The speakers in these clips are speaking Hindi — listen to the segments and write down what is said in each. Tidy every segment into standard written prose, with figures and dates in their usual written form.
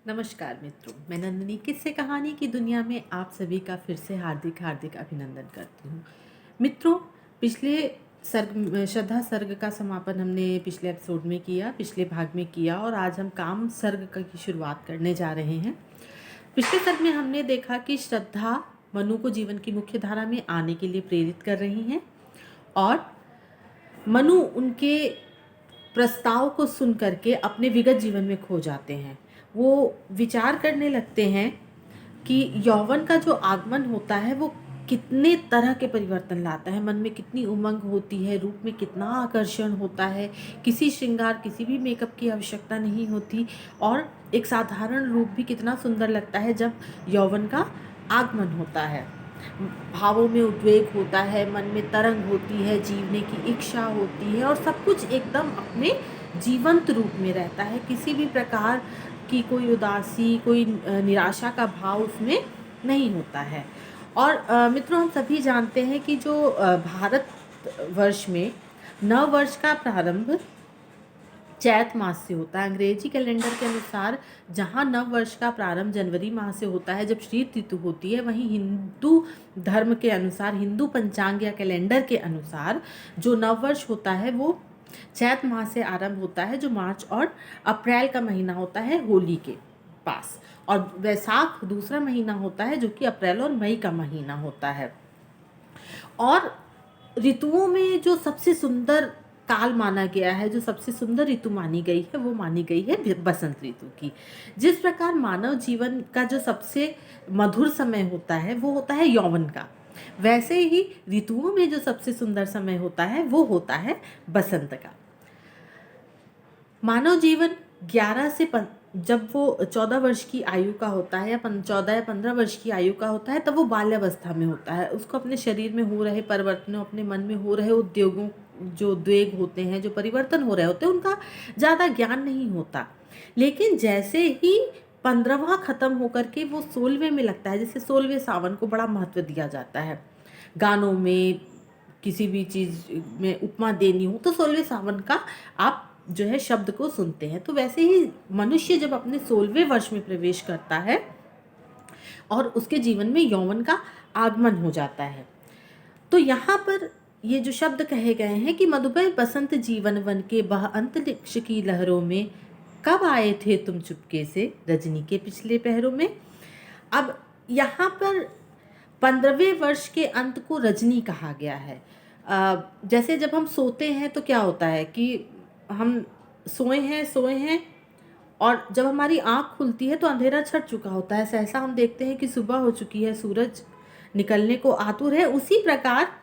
नमस्कार मित्रों, मैं नंदिनी किस्से कहानी की दुनिया में आप सभी का फिर से हार्दिक हार्दिक अभिनंदन करती हूँ। मित्रों, पिछले श्रद्धा सर्ग का समापन हमने पिछले एपिसोड में किया, पिछले भाग में किया और आज हम काम सर्ग की शुरुआत करने जा रहे हैं। पिछले सर्ग में हमने देखा कि श्रद्धा मनु को जीवन की मुख्य धारा में आने के लिए प्रेरित कर रही हैं और मनु उनके प्रस्ताव को सुन करके अपने विगत जीवन में खो जाते हैं। वो विचार करने लगते हैं कि यौवन का जो आगमन होता है वो कितने तरह के परिवर्तन लाता है, मन में कितनी उमंग होती है, रूप में कितना आकर्षण होता है, किसी श्रृंगार किसी भी मेकअप की आवश्यकता नहीं होती और एक साधारण रूप भी कितना सुंदर लगता है जब यौवन का आगमन होता है। भावों में उद्वेग होता है, मन में तरंग होती है, जीवने की इच्छा होती है और सब कुछ एकदम अपने जीवंत रूप में रहता है। किसी भी प्रकार की कोई उदासी, कोई निराशा का भाव उसमें नहीं होता है। और मित्रों, हम सभी जानते हैं कि जो भारत वर्ष में नव वर्ष का प्रारंभ चैत मास से होता है। अंग्रेजी कैलेंडर के अनुसार जहाँ नव वर्ष का प्रारंभ जनवरी माह से होता है जब शीत ऋतु होती है, वहीं हिंदू धर्म के अनुसार, हिंदू पंचांग या कैलेंडर के अनुसार जो नव वर्ष होता है वो चैत माह से आरंभ होता है, जो मार्च और अप्रैल का महीना होता है होली के पास, और वैसाख दूसरा महीना होता है जो कि अप्रैल और मई का महीना होता है। और ऋतुओं में जो सबसे सुंदर काल माना गया है, जो सबसे सुंदर ऋतु मानी गई है, वो मानी गई है बसंत ऋतु की। जिस प्रकार मानव जीवन का जो सबसे मधुर समय होता है वो होता है यौवन का, वैसे ही ऋतुओं में जो सबसे सुंदर समय होता है वो होता है बसंत का। मानव जीवन 11 से जब वो 14 वर्ष की आयु का होता है या 14 या 15 वर्ष की आयु का होता है, तब वो बाल्यावस्था में होता है। उसको अपने शरीर में हो रहे परिवर्तनों, अपने मन में हो रहे उद्योगों, जो उद्वेग होते हैं, जो परिवर्तन हो रहे होते हैं, उनका ज़्यादा ज्ञान नहीं होता। लेकिन जैसे ही 15वां खत्म होकर के वो 16वें में लगता है, जैसे 16वें सावन को बड़ा महत्व दिया जाता है गानों में, किसी भी चीज़ में उपमा देनी हो तो 16वें सावन का आप जो है शब्द को सुनते हैं। तो वैसे ही मनुष्य जब अपने 16वें वर्ष में प्रवेश करता है और उसके जीवन में यौवन का आगमन हो जाता है, तो यहाँ पर ये जो शब्द कहे गए हैं कि मधुमय बसंत जीवन वन के बह अंतरिक्ष की लहरों में, कब आए थे तुम चुपके से रजनी के पिछले पहरों में। अब यहाँ पर 15वें वर्ष के अंत को रजनी कहा गया है। जैसे जब हम सोते हैं तो क्या होता है कि हम सोए हैं और जब हमारी आँख खुलती है तो अंधेरा छट चुका होता है। सहसा हम देखते हैं कि सुबह हो चुकी है, सूरज निकलने को आतुर है। उसी प्रकार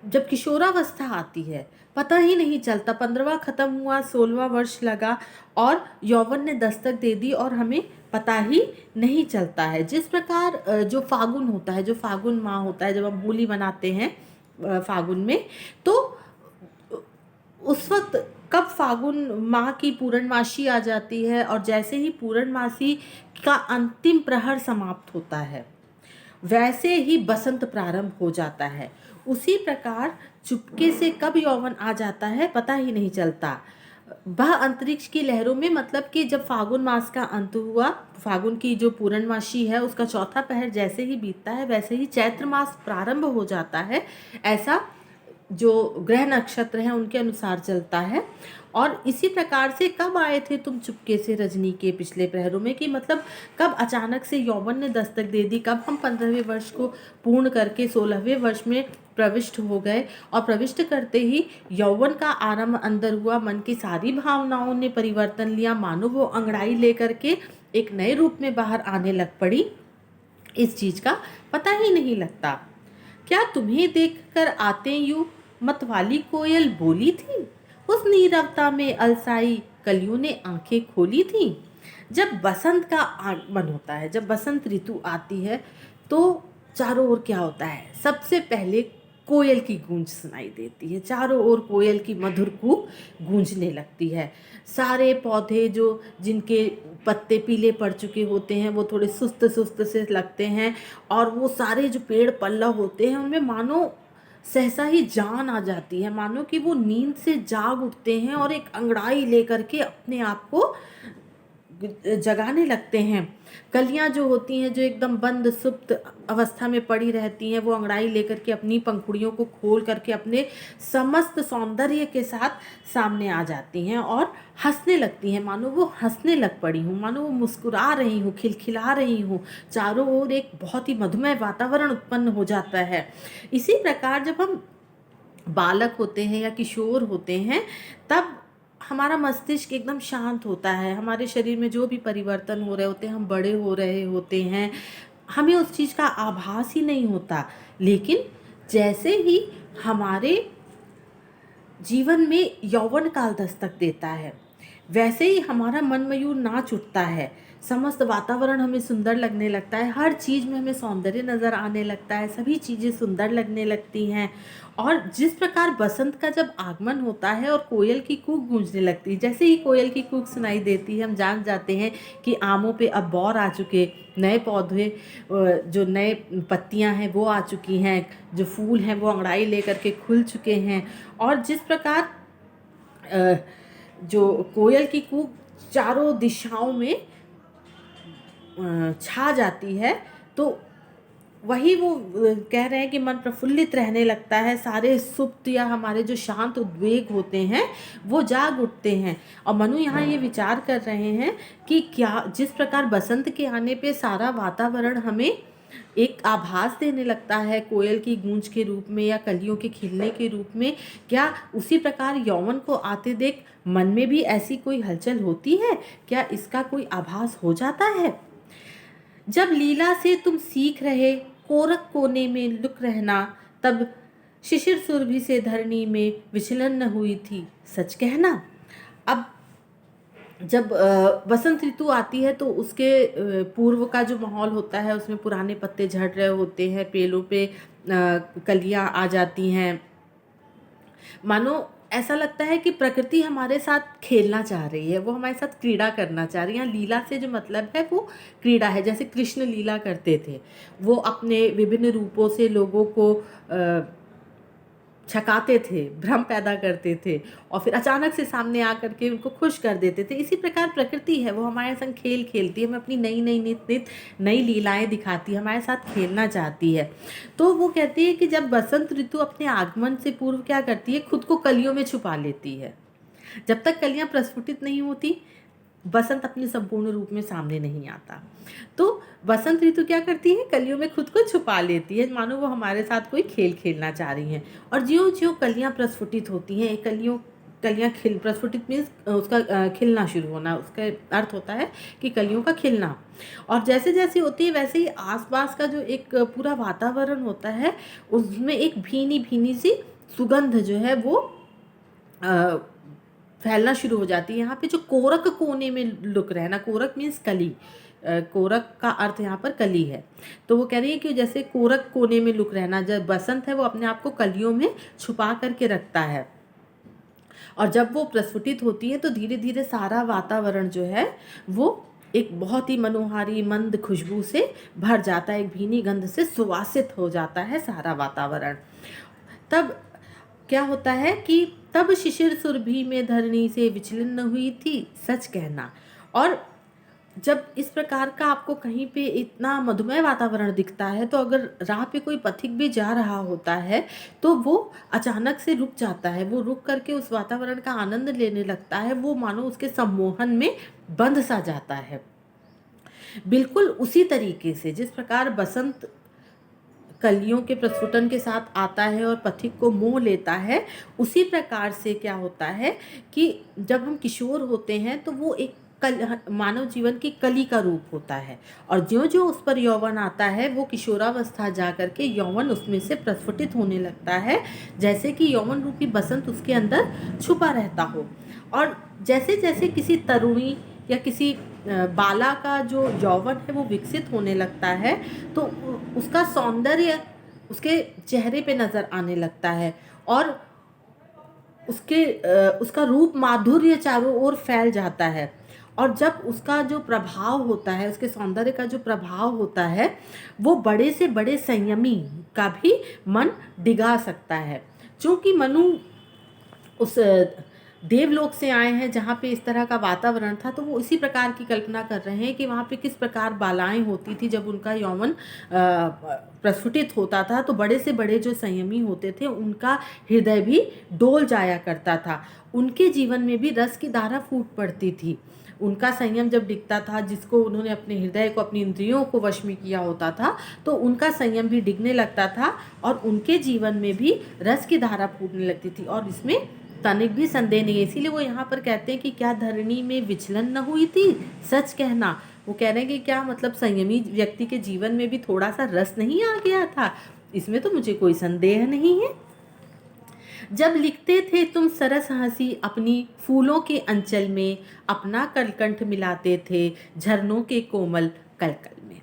जब किशोरावस्था आती है, पता ही नहीं चलता, 15वां खत्म हुआ, 16वां वर्ष लगा और यौवन ने दस्तक दे दी और हमें पता ही नहीं चलता है। जिस प्रकार जो फागुन होता है, जो फागुन माह होता है, जब हम होली मनाते हैं फागुन में, तो उस वक्त कब फागुन माह की पूर्णमासी आ जाती है और जैसे ही पूर्णमासी का अंतिम प्रहर समाप्त होता है वैसे ही बसंत प्रारंभ हो जाता है। उसी प्रकार चुपके से कब यौवन आ जाता है पता ही नहीं चलता। वह अंतरिक्ष की लहरों में, मतलब कि जब फागुन मास का अंत हुआ, फागुन की जो पूर्णमासी है उसका चौथा पहर जैसे ही बीतता है वैसे ही चैत्र मास प्रारंभ हो जाता है। ऐसा जो ग्रह नक्षत्र हैं उनके अनुसार चलता है। और इसी प्रकार से कब आए थे तुम चुपके से रजनी के पिछले प्रहरों में, कि मतलब कब अचानक से यौवन ने दस्तक दे दी, कब हम 15वें वर्ष को पूर्ण करके 16वें वर्ष में प्रविष्ट हो गए और प्रविष्ट करते ही यौवन का आरंभ अंदर हुआ। मन की सारी भावनाओं ने परिवर्तन लिया, मानो वो अंगड़ाई लेकर के एक नए रूप में बाहर आने लग पड़ी। इस चीज़ का पता ही नहीं लगता। क्या तुम्हें देखकर आते यूं मतवाली कोयल बोली थी, उस नीरवता में अलसाई कलियों ने आंखें खोली थी। जब बसंत का आगमन होता है, जब बसंत ऋतु आती है, तो चारों ओर क्या होता है, सबसे पहले कोयल की गूंज सुनाई देती है। चारों ओर कोयल की मधुर कूक गूंजने लगती है। सारे पौधे जो जिनके पत्ते पीले पड़ चुके होते हैं वो थोड़े सुस्त सुस्त से लगते हैं और वो सारे जो पेड़ पल्लव होते हैं उनमें मानो सहसा ही जान आ जाती है, मानो कि वो नींद से जाग उठते हैं और एक अंगड़ाई लेकर के अपने आप को जगाने लगते हैं। कलियां जो होती हैं, जो एकदम बंद सुप्त अवस्था में पड़ी रहती हैं, वो अंगड़ाई लेकर के अपनी पंखुड़ियों को खोल करके अपने समस्त सौंदर्य के साथ सामने आ जाती हैं और हंसने लगती हैं, मानो वो हंसने लग पड़ी हूँ, मानो वो मुस्कुरा रही हूँ, खिलखिला रही हूँ। चारों ओर एक बहुत ही मधुमय वातावरण उत्पन्न हो जाता है। इसी प्रकार जब हम बालक होते हैं या किशोर होते हैं, तब हमारा मस्तिष्क एकदम शांत होता है। हमारे शरीर में जो भी परिवर्तन हो रहे होते हैं, हम बड़े हो रहे होते हैं, हमें उस चीज़ का आभास ही नहीं होता। लेकिन जैसे ही हमारे जीवन में यौवन काल दस्तक देता है, वैसे ही हमारा मन मयूर नाच उठता है। समस्त वातावरण हमें सुंदर लगने लगता है, हर चीज़ में हमें सौंदर्य नज़र आने लगता है, सभी चीज़ें सुंदर लगने लगती हैं। और जिस प्रकार बसंत का जब आगमन होता है और कोयल की कूक गूंजने लगती है, जैसे ही कोयल की कूक सुनाई देती है, हम जान जाते हैं कि आमों पे अब बौर आ चुके, नए पौधे, जो नए पत्तियां हैं वो आ चुकी हैं, जो फूल हैं वो अंगड़ाई लेकर के खुल चुके हैं। और जिस प्रकार जो कोयल की कूक चारों दिशाओं में छा जाती है, तो वही वो कह रहे हैं कि मन प्रफुल्लित रहने लगता है, सारे सुप्त या हमारे जो शांत उद्वेग होते हैं वो जाग उठते हैं। और मनु यहाँ ये विचार कर रहे हैं कि क्या जिस प्रकार बसंत के आने पे सारा वातावरण हमें एक आभास देने लगता है कोयल की गूंज के रूप में या कलियों के खिलने के रूप में, क्या उसी प्रकार यौवन को आते देख मन में भी ऐसी कोई हलचल होती है? क्या इसका कोई आभास हो जाता है? जब लीला से तुम सीख रहे कोरक कोने में लुक रहना, तब शिशिर सुरभि से धरनी में विचलन न हुई थी, सच कहना। अब जब बसंत ऋतु आती है तो उसके पूर्व का जो माहौल होता है, उसमें पुराने पत्ते झड़ रहे होते हैं, पेड़ों पे कलियां आ जाती हैं, मानो ऐसा लगता है कि प्रकृति हमारे साथ खेलना चाह रही है, वो हमारे साथ क्रीड़ा करना चाह रही है। यहाँ लीला से जो मतलब है वो क्रीड़ा है। जैसे कृष्ण लीला करते थे, वो अपने विभिन्न रूपों से लोगों को छकाते थे, भ्रम पैदा करते थे और फिर अचानक से सामने आकर के उनको खुश कर देते थे। इसी प्रकार प्रकृति है, वो हमारे संग खेल खेलती है, हमें अपनी नई नई नित नित नई लीलाएं दिखाती है, हमारे साथ खेलना चाहती है। तो वो कहती है कि जब बसंत ऋतु अपने आगमन से पूर्व क्या करती है, खुद को कलियों में छुपा लेती है। जब तक कलियां प्रस्फुटित नहीं होती, बसंत अपने संपूर्ण रूप में सामने नहीं आता। तो बसंत ऋतु क्या करती है, कलियों में खुद को छुपा लेती है, मानो वो हमारे साथ कोई खेल खेलना चाह रही हैं। और ज्यों ज्यों कलियां प्रस्फुटित होती हैं, कलियां खिल, प्रस्फुटित मीन्स उसका खिलना शुरू होना, उसका अर्थ होता है कि कलियों का खिलना। और जैसे जैसे होती है वैसे ही आसपास का जो एक पूरा वातावरण होता है, उसमें एक भीनी भीनी सी सुगंध जो है वो फैलना शुरू हो जाती है। यहाँ पे जो कोरक कोने में लुक रहना, कोरक मीन्स कली, कोरक का अर्थ यहाँ पर कली है। तो वो कह रही है कि जैसे कोरक कोने में लुक रहना, जब बसंत है वो अपने आप को कलियों में छुपा करके रखता है, और जब वो प्रस्फुटित होती है तो धीरे धीरे सारा वातावरण जो है वो एक बहुत ही मनोहारी मंद खुशबू से भर जाता है, एक भीनी गंध से सुवासित हो जाता है सारा वातावरण। तब क्या होता है कि तब शिशिर सुरभि में धरनी से विचलन न हुई थी, सच कहना। और जब इस प्रकार का आपको कहीं पे इतना मधुमय वातावरण दिखता है, तो अगर राह पे कोई पथिक भी जा रहा होता है तो वो अचानक से रुक जाता है, वो रुक करके उस वातावरण का आनंद लेने लगता है, वो मानो उसके सम्मोहन में बंध सा जाता है। बिल्कुल उसी तरीके से जिस प्रकार बसंत कलियों के प्रस्फुटन के साथ आता है और पथिक को मोह लेता है, उसी प्रकार से क्या होता है कि जब हम किशोर होते हैं तो वो एक मानव जीवन की कली का रूप होता है, और ज्यों ज्यों उस पर यौवन आता है वो किशोरावस्था जा करके यौवन उसमें से प्रस्फुटित होने लगता है, जैसे कि यौवन रूपी बसंत उसके अंदर छुपा रहता हो। और जैसे जैसे किसी तरुणी या किसी बाला का जो यौवन है वो विकसित होने लगता है, तो उसका सौंदर्य उसके चेहरे पे नज़र आने लगता है, और उसका रूप माधुर्य चारों ओर फैल जाता है। और जब उसका जो प्रभाव होता है, उसके सौंदर्य का जो प्रभाव होता है, वो बड़े से बड़े संयमी का भी मन डिगा सकता है। क्योंकि मनु उस देवलोक से आए हैं जहाँ पे इस तरह का वातावरण था, तो वो इसी प्रकार की कल्पना कर रहे हैं कि वहाँ पे किस प्रकार बालाएं होती थी जब उनका यौवन प्रस्फुटित होता था, तो बड़े से बड़े जो संयमी होते थे उनका हृदय भी डोल जाया करता था, उनके जीवन में भी रस की धारा फूट पड़ती थी। उनका संयम जब दिखता था, जिसको उन्होंने अपने हृदय को, अपनी इंद्रियों को वश में किया होता था, तो उनका संयम भी डिगने लगता था और उनके जीवन में भी रस की धारा फूटने लगती थी, और इसमें तनिक भी संदेह नहीं है। इसीलिए वो यहाँ पर कहते हैं कि क्या धरणी में विचलन न हुई थी, सच कहना। वो कह रहे हैं कि क्या मतलब संयमी व्यक्ति के जीवन में भी थोड़ा सा रस नहीं आ गया था, इसमें तो मुझे कोई संदेह नहीं है। जब लिखते थे तुम सरस हंसी अपनी फूलों के अंचल में, अपना कलकंठ मिलाते थे झरनों के कोमल कलकल में।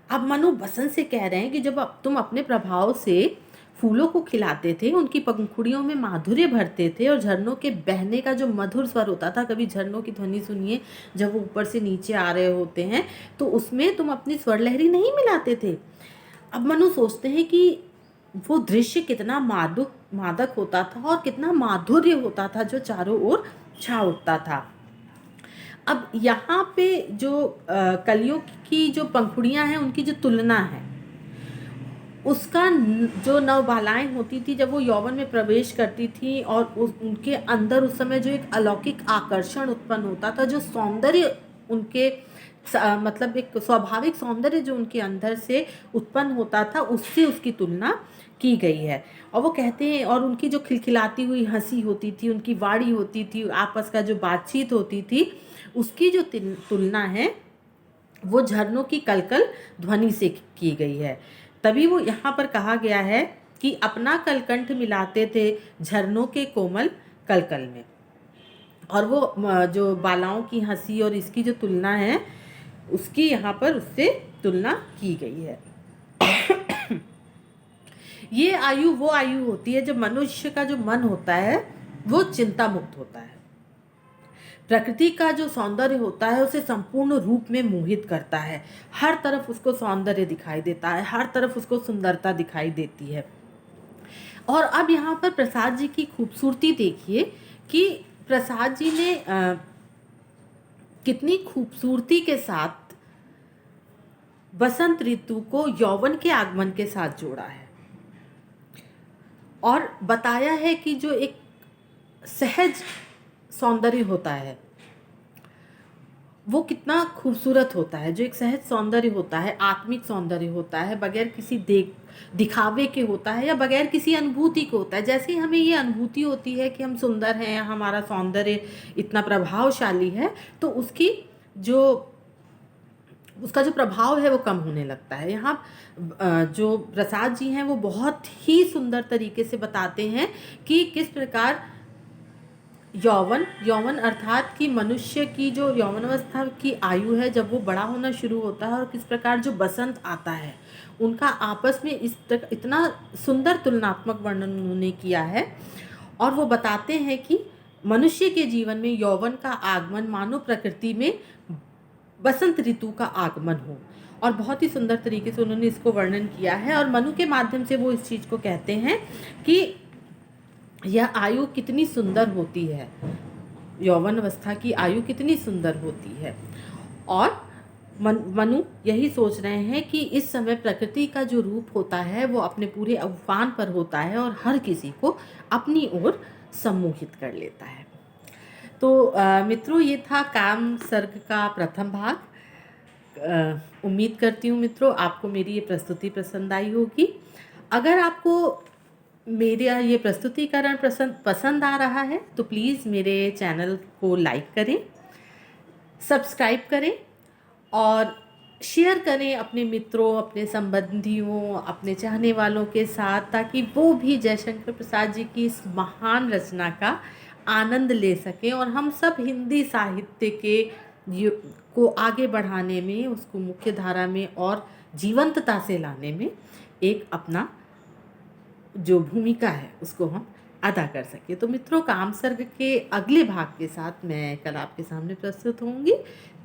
अब मनु बसंत से कह रहे हैं कि जब तुम अपने प्रभाव से फूलों को खिलाते थे, उनकी पंखुड़ियों में माधुर्य भरते थे, और झरनों के बहने का जो मधुर स्वर होता था, कभी झरनों की ध्वनि सुनिए जब वो ऊपर से नीचे आ रहे होते हैं, तो उसमें तुम अपनी स्वर लहरी नहीं मिलाते थे। अब मनु सोचते हैं कि वो दृश्य कितना मादक होता था और कितना माधुर्य होता था जो चारों ओर छा उठता था। अब यहाँ पे जो कलियों की जो पंखुड़ियाँ हैं उनकी जो तुलना है, उसका जो नवबालाएं होती थी जब वो यौवन में प्रवेश करती थी, और उनके अंदर उस समय जो एक अलौकिक आकर्षण उत्पन्न होता था, जो सौंदर्य उनके मतलब एक स्वाभाविक सौंदर्य जो उनके अंदर से उत्पन्न होता था, उससे उसकी तुलना की गई है। और वो कहते हैं, और उनकी जो खिलखिलाती हुई हंसी होती थी, उनकी वाणी होती थी, आपस का जो बातचीत होती थी, उसकी जो तुलना है वो झरनों की कलकल ध्वनि से की गई है। तभी वो यहाँ पर कहा गया है कि अपना कलकंठ मिलाते थे झरनों के कोमल कलकल में। और वो जो बालाओं की हंसी और इसकी जो तुलना है, उसकी यहाँ पर उससे तुलना की गई है। ये आयु वो आयु होती है जब मनुष्य का जो मन होता है वो चिंता मुक्त होता है, प्रकृति का जो सौंदर्य होता है उसे संपूर्ण रूप में मोहित करता है, हर तरफ उसको सौंदर्य दिखाई देता है, हर तरफ उसको सुंदरता दिखाई देती है। और अब यहाँ पर प्रसाद जी की खूबसूरती देखिए कि प्रसाद जी ने कितनी खूबसूरती के साथ बसंत ऋतु को यौवन के आगमन के साथ जोड़ा है, और बताया है कि जो एक सहज सौंदर्य होता है वो कितना खूबसूरत होता है। जो एक सहज सौंदर्य होता है, आत्मिक सौंदर्य होता है, बगैर किसी दिखावे के होता है या बगैर किसी अनुभूति के होता है। जैसे ही हमें ये अनुभूति होती है कि हम सुंदर हैं, हमारा सौंदर्य इतना प्रभावशाली है, तो उसका जो प्रभाव है वो कम होने लगता है। यहाँ जो प्रसाद जी हैं वो बहुत ही सुंदर तरीके से बताते हैं कि किस प्रकार यौवन अर्थात कि मनुष्य की जो यौवनावस्था की आयु है, जब वो बड़ा होना शुरू होता है, और किस प्रकार जो बसंत आता है, उनका आपस में इतना सुंदर तुलनात्मक वर्णन उन्होंने किया है। और वो बताते हैं कि मनुष्य के जीवन में यौवन का आगमन मानो प्रकृति में बसंत ऋतु का आगमन हो, और बहुत ही सुंदर तरीके से उन्होंने इसको वर्णन किया है। और मनु के माध्यम से वो इस चीज़ को कहते हैं कि यह आयु कितनी सुंदर होती है, यौवन अवस्था की आयु कितनी सुंदर होती है। और मनु यही सोच रहे हैं कि इस समय प्रकृति का जो रूप होता है वो अपने पूरे अवफान पर होता है और हर किसी को अपनी ओर सम्मोहित कर लेता है। तो मित्रों, ये था काम सर्ग का प्रथम भाग। उम्मीद करती हूँ मित्रों आपको मेरी ये प्रस्तुति पसंद आई होगी। अगर आपको मेरा ये प्रस्तुतिकरण पसंद आ रहा है तो प्लीज़ मेरे चैनल को लाइक करें, सब्सक्राइब करें और शेयर करें अपने मित्रों, अपने संबंधियों, अपने चाहने वालों के साथ, ताकि वो भी जयशंकर प्रसाद जी की इस महान रचना का आनंद ले सकें और हम सब हिंदी साहित्य को आगे बढ़ाने में, उसको मुख्य धारा में और जीवंतता से लाने में एक अपना जो भूमिका है उसको हम अदा कर सके। तो मित्रों, काम सर्ग के अगले भाग के साथ मैं कल आपके सामने प्रस्तुत होंगी।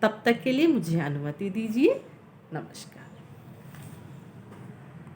तब तक के लिए मुझे अनुमति दीजिए। नमस्कार।